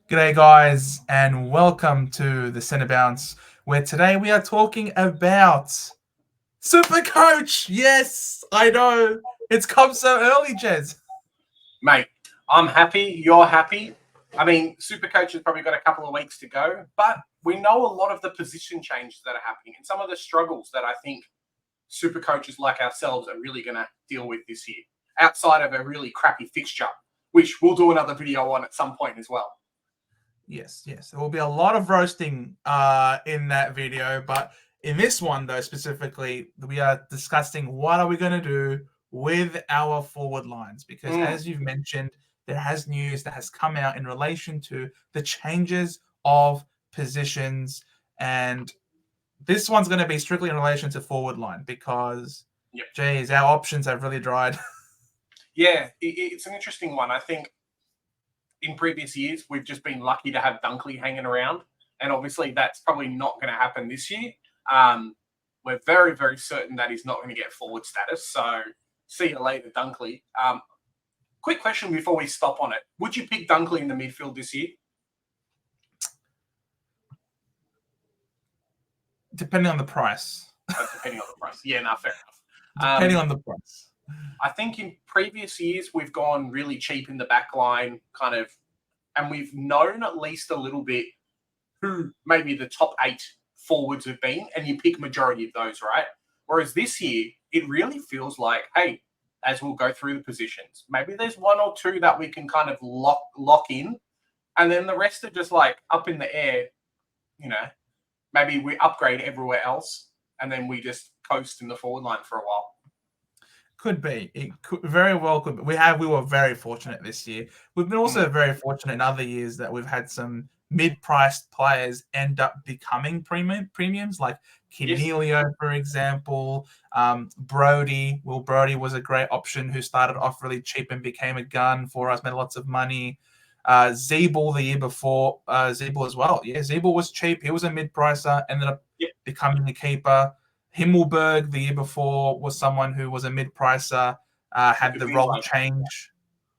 G'day, guys, and welcome to the Centre Bounce, where today we are talking about Supercoach. Yes, I know it's come so early, Jez. Mate, I'm happy. You're happy. I mean, Supercoach has probably got a couple of weeks to go, but we know a lot of the position changes that are happening and some of the struggles that I think Supercoaches like ourselves are really going to deal with this year, outside of a really crappy fixture, which we'll do another video on at some point as well. Yes. There will be a lot of roasting in that video, but in this one, though, specifically, we are discussing what are we going to do with our forward lines, because as you've mentioned, there has news that has come out in relation to the changes of positions, and this one's going to be strictly in relation to forward line because, geez, our options have really dried. Yeah, it's an interesting one. I think in previous years, we've just been lucky to have Dunkley hanging around. And obviously, that's probably not going to happen this year. We're very, very certain that he's not going to get forward status. So, see you later, Dunkley. Quick question before we stop on it. Would you pick Dunkley in the midfield this year? Depending on the price. Depending on the price. Yeah, no, fair enough. Depending on the price. I think in previous years, we've gone really cheap in the back line, and we've known at least a little bit who maybe the top 8 forwards have been, and you pick majority of those, right? Whereas this year, it really feels like, hey, as we'll go through the positions, maybe there's 1 or 2 that we can kind of lock in, and then the rest are just like up in the air, maybe we upgrade everywhere else, and then we just coast in the forward line for a while. Could be. It could very well could be. We were very fortunate this year. We've been also very fortunate in other years that we've had some mid-priced players end up becoming premiums, like Cornelio, for example. Brody. Will Brody was a great option who started off really cheap and became a gun for us, made lots of money. Zeeble the year before, Zeeble as well. Yeah, Zeeble was cheap. He was a mid-pricer, ended up becoming a keeper. Himmelberg the year before was someone who was a mid-pricer, had the role change.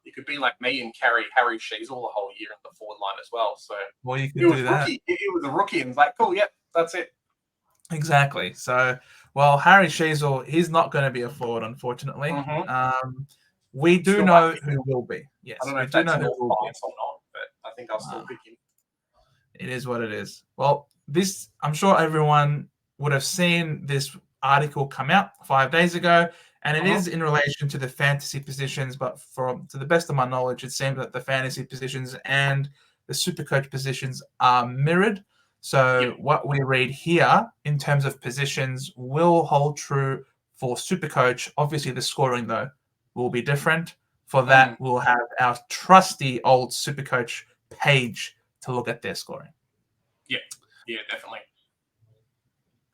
You could be like me and carry Harry Sheasel the whole year in the forward line as well. So you could do that. It was a rookie and it's like, cool, that's it. Exactly. So, Harry Sheasel, he's not going to be a forward, unfortunately. We do know who will be. Yes, I don't know if that's your bias or not, but I think I'll still pick him. It is what it is. Well, I'm sure everyone would have seen this article come out 5 days ago, and it is in relation to the fantasy positions, but to the best of my knowledge, it seems that the fantasy positions and the Supercoach positions are mirrored. So what we read here in terms of positions will hold true for Supercoach. Obviously, the scoring, though, will be different. For that, we'll have our trusty old Supercoach page to look at their scoring. Yeah, definitely.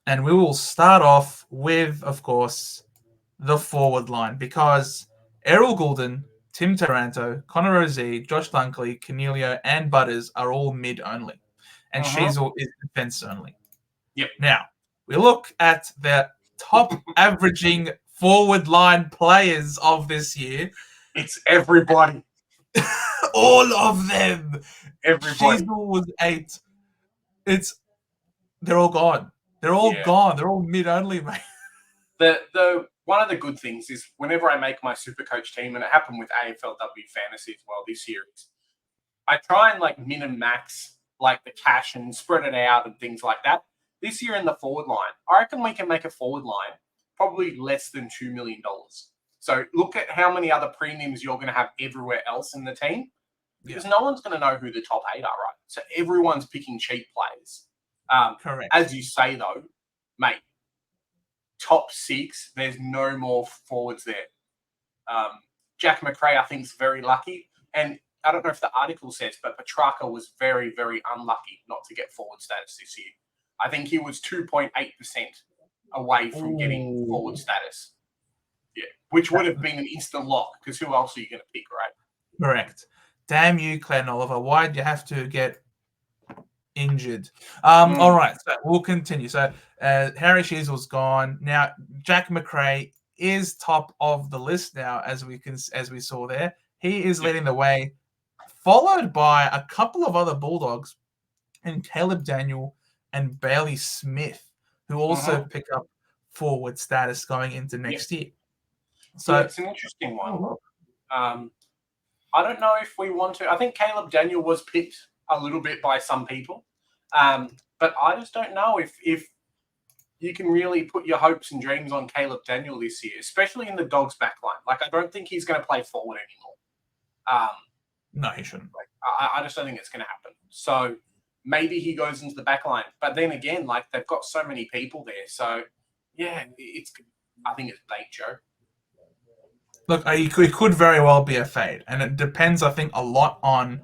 And we will start off with, of course, the forward line, because Errol Goulden, Tim Taranto, Connor Ozee, Josh Dunkley, Cornelio, and Butters are all mid only. And Sheasel is defense only. Now, we look at the top averaging forward line players of this year. It's everybody. All of them. Everybody. Sheasel was 8. They're all gone. They're all gone. They're all mid-only, mate. The one of the good things is whenever I make my Supercoach team, and it happened with AFLW Fantasy as well this year, I try and min and max the cash and spread it out and things like that. This year in the forward line, I reckon we can make a forward line probably less than $2 million. So look at how many other premiums you're going to have everywhere else in the team, because no one's going to know who the top 8 are, right? So everyone's picking cheap players. Correct. As you say, though, mate, top 6, there's no more forwards there. Jack McRae, I think, is very lucky. And I don't know if the article says, but Petrarca was very, very unlucky not to get forward status this year. I think he was 2.8% away from getting forward status. Yeah, which would have been an instant lock, because who else are you going to pick, right? Correct. Damn you, Glenn Oliver. Why'd you have to get injured? All right, so we'll continue. So Harry Sheasel's gone. Now, Jack McRae is top of the list now, as we saw there. He is leading the way followed by a couple of other Bulldogs and Caleb Daniel and Bailey Smith, who also pick up forward status going into next year. So it's an interesting one. I don't know if we want to. I think Caleb Daniel was picked a little bit by some people, but I just don't know if you can really put your hopes and dreams on Caleb Daniel this year, especially in the Dogs' backline. Like, I don't think he's going to play forward anymore. No, he shouldn't. Like, I just don't think it's going to happen. So maybe he goes into the backline, but then again, like, they've got so many people there. So yeah, I think it's bait, Joe. Look, it could very well be a fade, and it depends, I think, a lot on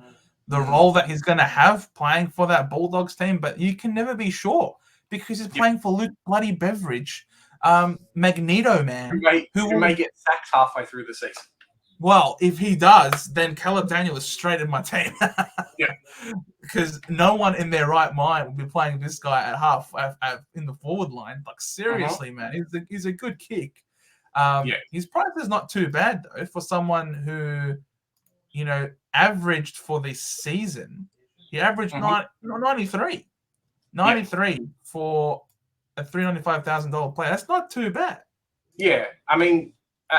the role that he's going to have playing for that Bulldogs team, but you can never be sure because he's playing for Luke Bloody Beveridge, Magneto Man. Who may get sacked halfway through the season. Well, if he does, then Caleb Daniel is straight in my team. Yeah. Because no one in their right mind will be playing this guy at half in the forward line. Like, seriously, man, he's a good kick. His price is not too bad, though, for someone who, averaged for this season. He averaged 93. 93 for a $395,000 player. That's not too bad. Yeah, I mean,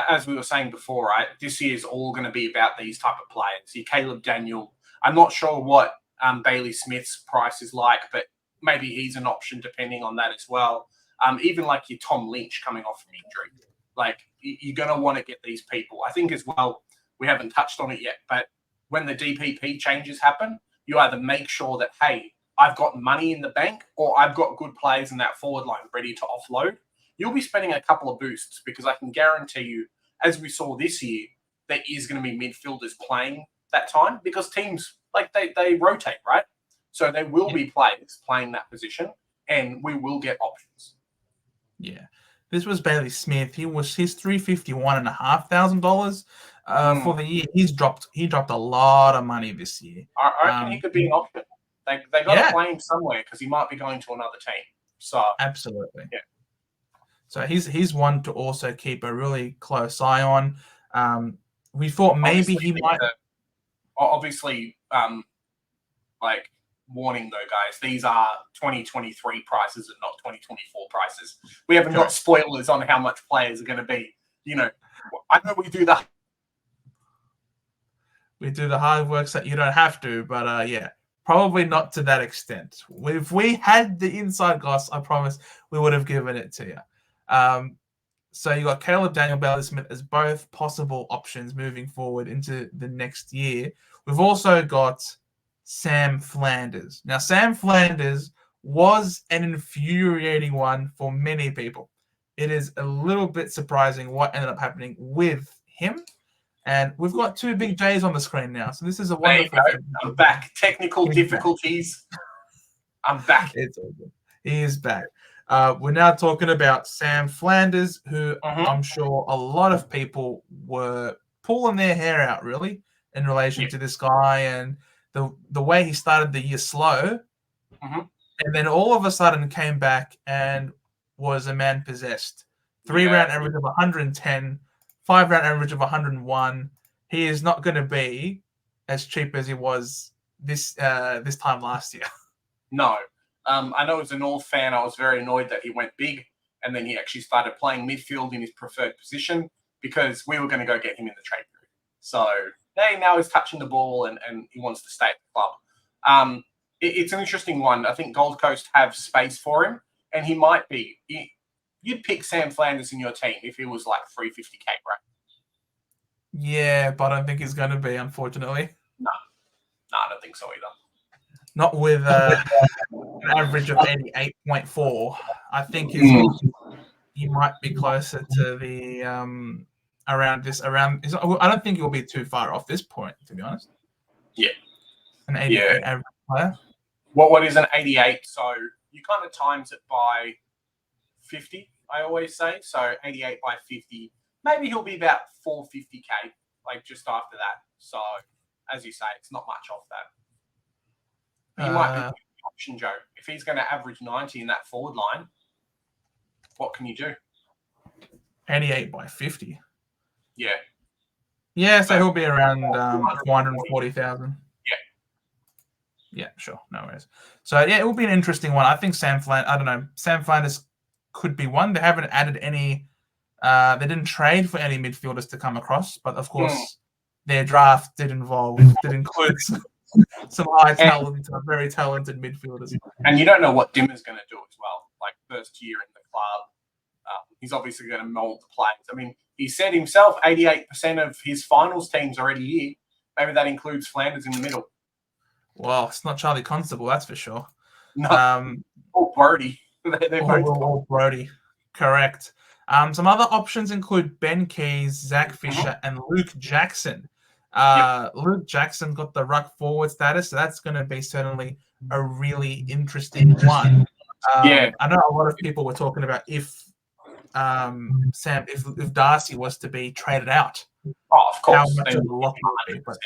as we were saying before, right, this year is all going to be about these type of players. Your Caleb Daniel, I'm not sure what Bailey Smith's price is like, but maybe he's an option depending on that as well. Even like your Tom Lynch coming off from injury. Like, you're going to want to get these people. I think as well, we haven't touched on it yet, but when the DPP changes happen, you either make sure that, hey, I've got money in the bank or I've got good players in that forward line ready to offload. You'll be spending a couple of boosts because I can guarantee you, as we saw this year, there is going to be midfielders playing that time because teams, like, they rotate, right? So there will be players playing that position and we will get options. Yeah. This was Bailey Smith. His $351,500 for the year. He dropped a lot of money this year. I reckon he could be an option. They got to play him somewhere because he might be going to another team. So absolutely. Yeah. So he's one to also keep a really close eye on. We thought maybe he might. Obviously, like, warning though, guys, these are 2023 prices and not 2024 prices. We haven't got spoilers on how much players are going to be. I know we do the hard work so you don't have to, but probably not to that extent. If we had the inside goss, I promise we would have given it to you. So you got Caleb Daniel, Bailey Smith as both possible options moving forward into the next year. We've also got Sam Flanders. Now, Sam Flanders was an infuriating one for many people. It is a little bit surprising what ended up happening with him. And we've got two big J's on the screen now. So this is a wonderful thing. I'm back. Technical difficulties. I'm back. It's all good. He is back. We're now talking about Sam Flanders, who I'm sure a lot of people were pulling their hair out, really, in relation to this guy and the way he started the year slow, and then all of a sudden came back and was a man possessed. 3-round average of 110, 5-round average of 101. He is not going to be as cheap as he was this time last year. No. I know as a North fan, I was very annoyed that he went big and then he actually started playing midfield in his preferred position because we were going to go get him in the trade period. So now he's touching the ball and he wants to stay at the club. It's an interesting one. I think Gold Coast have space for him and he might be. You'd pick Sam Flanders in your team if he was like $350K, right? Yeah, but I don't think he's going to be, unfortunately. No, I don't think so either. Not with an average of 88.4. I think he might be closer to the around. I don't think he'll be too far off this point, to be honest. Yeah, an 88 average player. What is an 88? So you kind of times it by 50. I always say so. 88 by 50. Maybe he'll be about 450K, like just after that. So as you say, it's not much off that. He might be an option, Joe. If he's going to average 90 in that forward line, what can you do? 88 by 50. Yeah. Yeah, so he'll be around 440,000. Yeah, sure. No worries. So, yeah, it will be an interesting one. I think Sam Flanders could be one. They haven't added any, they didn't trade for any midfielders to come across, but of course, their draft did include some very talented midfielders. And you don't know what Dimmer's going to do as well. Like, first year in the club, he's obviously going to mould the players. I mean, he said himself 88% of his finals team's already here. Maybe that includes Flanders in the middle. Well, it's not Charlie Constable, that's for sure. No, or Brody. They're both Brody. Correct. Some other options include Ben Keys, Zach Fisher, and Luke Jackson. Luke Jackson got the ruck forward status, so that's going to be certainly a really interesting one. I know a lot of people were talking about if Darcy was to be traded out. Oh, of course. How much of a lock it would be, but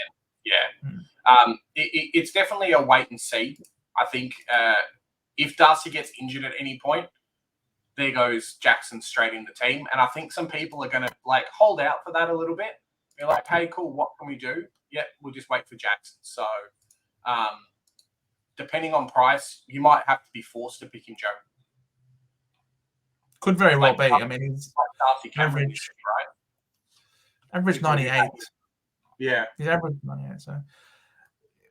it's definitely a wait and see. I think if Darcy gets injured at any point, there goes Jackson straight in the team. And I think some people are going to hold out for that a little bit. Be like, hey, cool, what can we do? Yeah, we'll just wait for Jackson. So depending on price, you might have to be forced to pick him, Joe. Could very well be. I mean, he's Darcy Cameron, right? Average 98. Yeah. He's average 98. So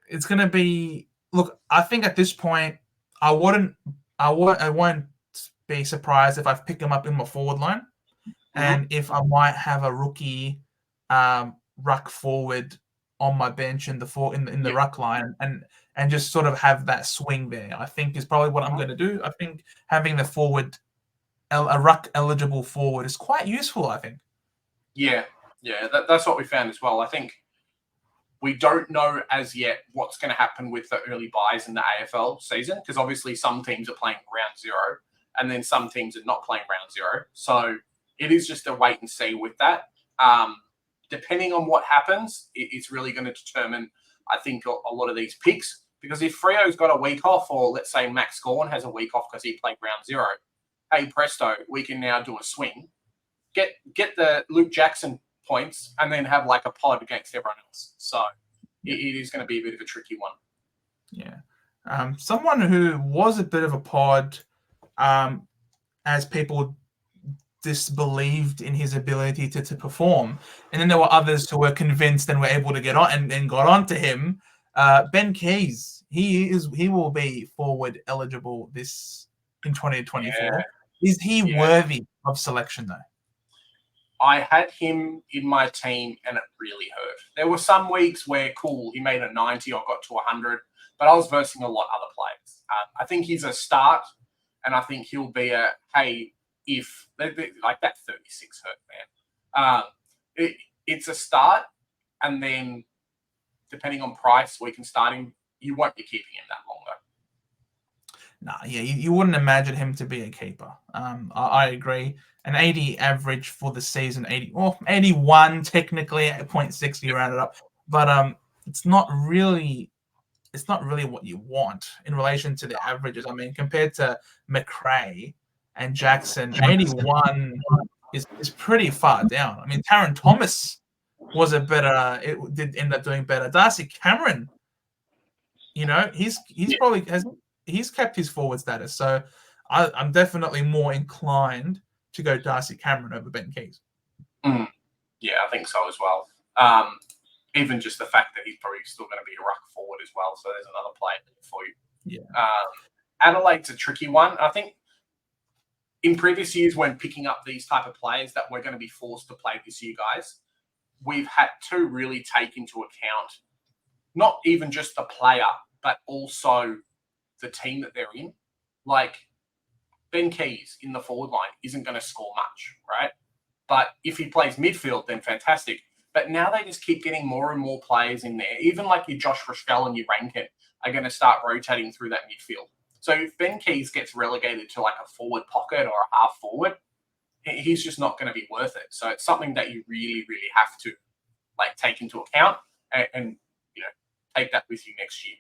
it's going to be. Look, I think at this point, I won't be surprised if I pick him up in my forward line, and if I might have a rookie ruck forward on my bench in the ruck line, and just sort of have that swing there. I think is probably what I'm going to do. I think having a ruck eligible forward is quite useful. I think. Yeah, that's what we found as well. I think we don't know as yet what's going to happen with the early buys in the AFL season, because obviously some teams are playing round zero and then some teams are not playing round zero. So it is just a wait and see with that. Depending on what happens, it's really going to determine, I think, a lot of these picks. Because if Freo's got a week off, or let's say Max Gorn has a week off because he played round zero, hey, presto, we can now do a swing, get the Luke Jackson points, and then have a pod against everyone else. So it is going to be a bit of a tricky one. Yeah. Someone who was a bit of a pod, as people disbelieved in his ability to perform, and then there were others who were convinced and were able to get on and got on to him. Ben Keys, he will be forward eligible in 2024. Yeah. Is he worthy of selection though? I had him in my team and it really hurt. There were some weeks where, he made a 90 or got to 100, but I was versing a lot of other players. I think he's a start, and I think he'll be if that 36 hurt, man. It's a start, and then depending on price, we can start him. You won't be keeping him that long, though. You wouldn't imagine him to be a keeper. I agree. An 80 average for the season, 81 technically at 0.6 you round it up, but it's not really what you want in relation to the averages. I mean, compared to McRae and Jackson, 81 is pretty far down. I mean, Taron Thomas was did end up doing better. Darcy Cameron, he's kept his forward status. So I'm definitely more inclined to go Darcy Cameron over Ben Keys. Yeah, I think so as well. Even just the fact that he's probably still going to be a ruck forward as well. So there's another player for you. Yeah. Adelaide's a tricky one. I think in previous years, when picking up these type of players that we're going to be forced to play this year, guys, we've had to really take into account not even just the player, but also the team that they're in. Ben Keys in the forward line isn't going to score much, right? But if he plays midfield, then fantastic. But now they just keep getting more and more players in there. Even your Josh Rochelle and your Rankin are going to start rotating through that midfield. So if Ben Keys gets relegated to a forward pocket or a half forward, he's just not going to be worth it. So it's something that you really, really have to take into account and take that with you next year.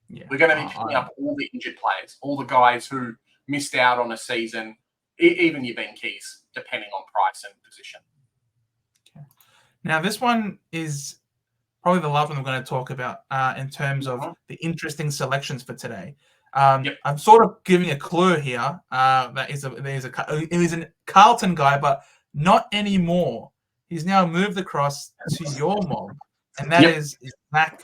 Yeah. We're going to be picking up all the injured players, all the guys who missed out on a season, even your Ben Keys, depending on price and position. Okay. Now, this one is probably the last one I'm going to talk about in terms of the interesting selections for today. I'm sort of giving a clue here. That is he's a Carlton guy, but not anymore. He's now moved across to your mob, and that is Zach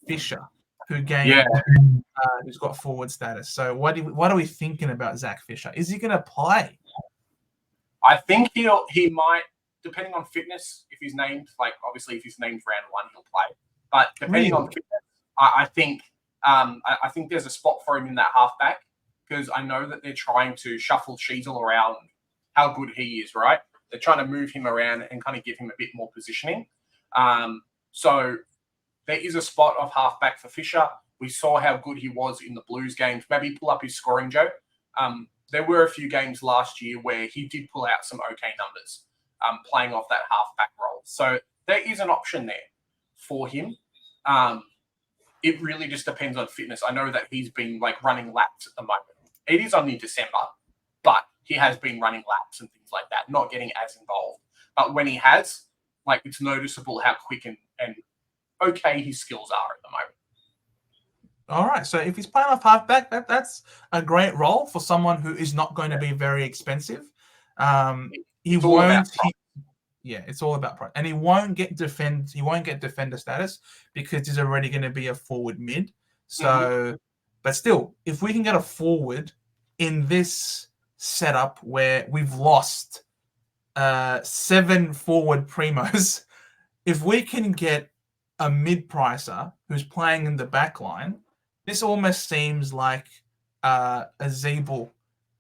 Fisher, who's got forward status. So what are we thinking about Zach Fisher? Is he going to play? I think he might, depending on fitness. If he's named, like obviously if he's named round 1, he'll play. But depending on fitness, I think there's a spot for him in that halfback, because I know that they're trying to shuffle Sheasel around how good he is, right? They're trying to move him around and kind of give him a bit more positioning. So there is a spot of halfback for Fisher. We saw how good he was in the Blues games. Maybe pull up his scoring, Joe. There were a few games last year where he did pull out some okay numbers, playing off that halfback role. So there is an option there for him. It really just depends on fitness. I know that he's been like running laps at the moment. It is only December, but he has been running laps and things like that, not getting as involved. But when he has, like, it's noticeable how quick and okay his skills are at the moment. All right. So if he's playing off halfback, that's a great role for someone who is not going to be very expensive. He won't. It's all about price, and he won't get defender status because he's already going to be a forward mid. So, but still, if we can get a forward in this setup where we've lost 7 forward primos, if we can get a mid-pricer who's playing in the back line, this almost seems like a Zeeble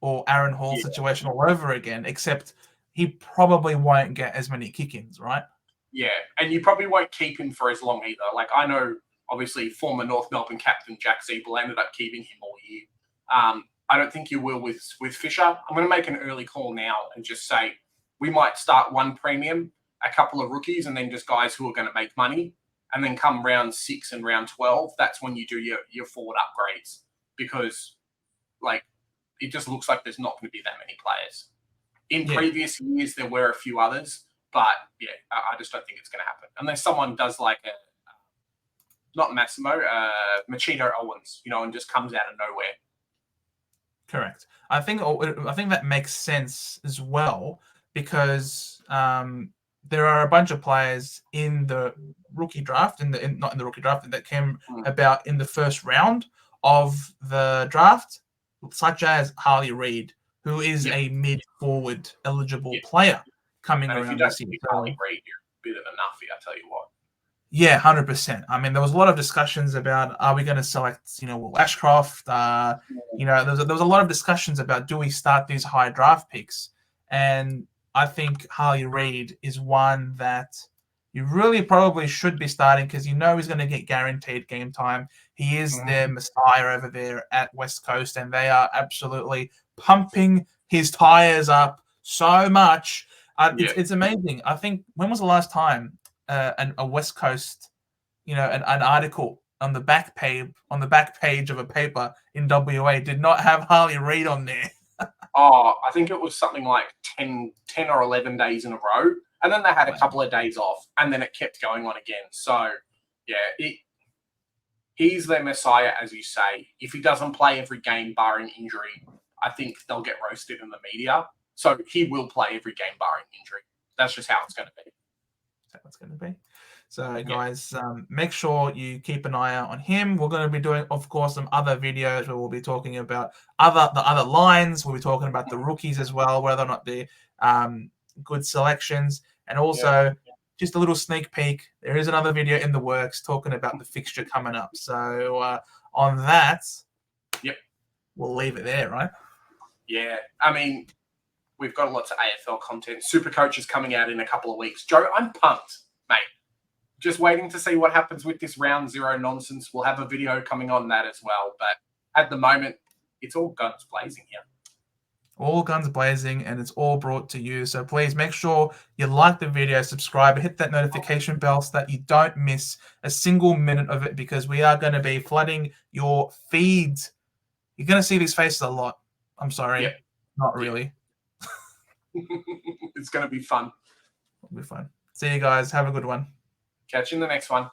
or Aaron Hall situation all over again, except he probably won't get as many kick-ins, right? Yeah, and you probably won't keep him for as long either. Like, I know, obviously, former North Melbourne captain Jack Zeeble ended up keeping him all year. I don't think you will with Fisher. I'm going to make an early call now and just say we might start 1 premium, a couple of rookies, and then just guys who are going to make money. And then come round 6 and round 12, that's when you do your forward upgrades, because like it just looks like there's not going to be that many players. In previous years, there were a few others, but I just don't think it's going to happen unless someone does like not Massimo, Machito Owens, and just comes out of nowhere. Correct. I think that makes sense as well, because there are a bunch of players in the rookie draft, not in the rookie draft, that came about in the first round of the draft, such as Harley Reid, who is a mid-forward eligible player coming around this year. Harley Reid, you're a bit of a nuffy, I tell you what. Yeah, 100%. I mean, there was a lot of discussions about, are we going to select, Will Ashcroft? There was a lot of discussions about, do we start these high draft picks? And I think Harley Reid is one that you really probably should be starting, because he's going to get guaranteed game time. He is their messiah over there at West Coast, and they are absolutely pumping his tires up so much. It's amazing. I think, when was the last time a West Coast, an article on the back page of a paper in WA did not have Harley Reid on there? I think it was something like 10 or 11 days in a row. And then they had a couple of days off, and then it kept going on again. So, he's their messiah, as you say. If he doesn't play every game, barring injury, I think they'll get roasted in the media. So he will play every game, barring injury. That's just how it's going to be. That's how it's going to be. So, guys, make sure you keep an eye out on him. We're going to be doing, of course, some other videos where we'll be talking about the other lines. We'll be talking about the rookies as well, whether or not they're good selections. And also, just a little sneak peek, there is another video in the works talking about the fixture coming up. So, on that, we'll leave it there, right? Yeah. I mean, we've got lots of AFL content. SuperCoach is coming out in a couple of weeks. Joe, I'm pumped, mate. Just waiting to see what happens with this round 0 nonsense. We'll have a video coming on that as well. But at the moment, it's all guns blazing here. All guns blazing, and it's all brought to you. So please make sure you like the video, subscribe, hit that notification bell so that you don't miss a single minute of it, because we are going to be flooding your feeds. You're going to see these faces a lot. I'm sorry. Not really. It's going to be fun. It'll be fun. See you guys. Have a good one. Catch you in the next one.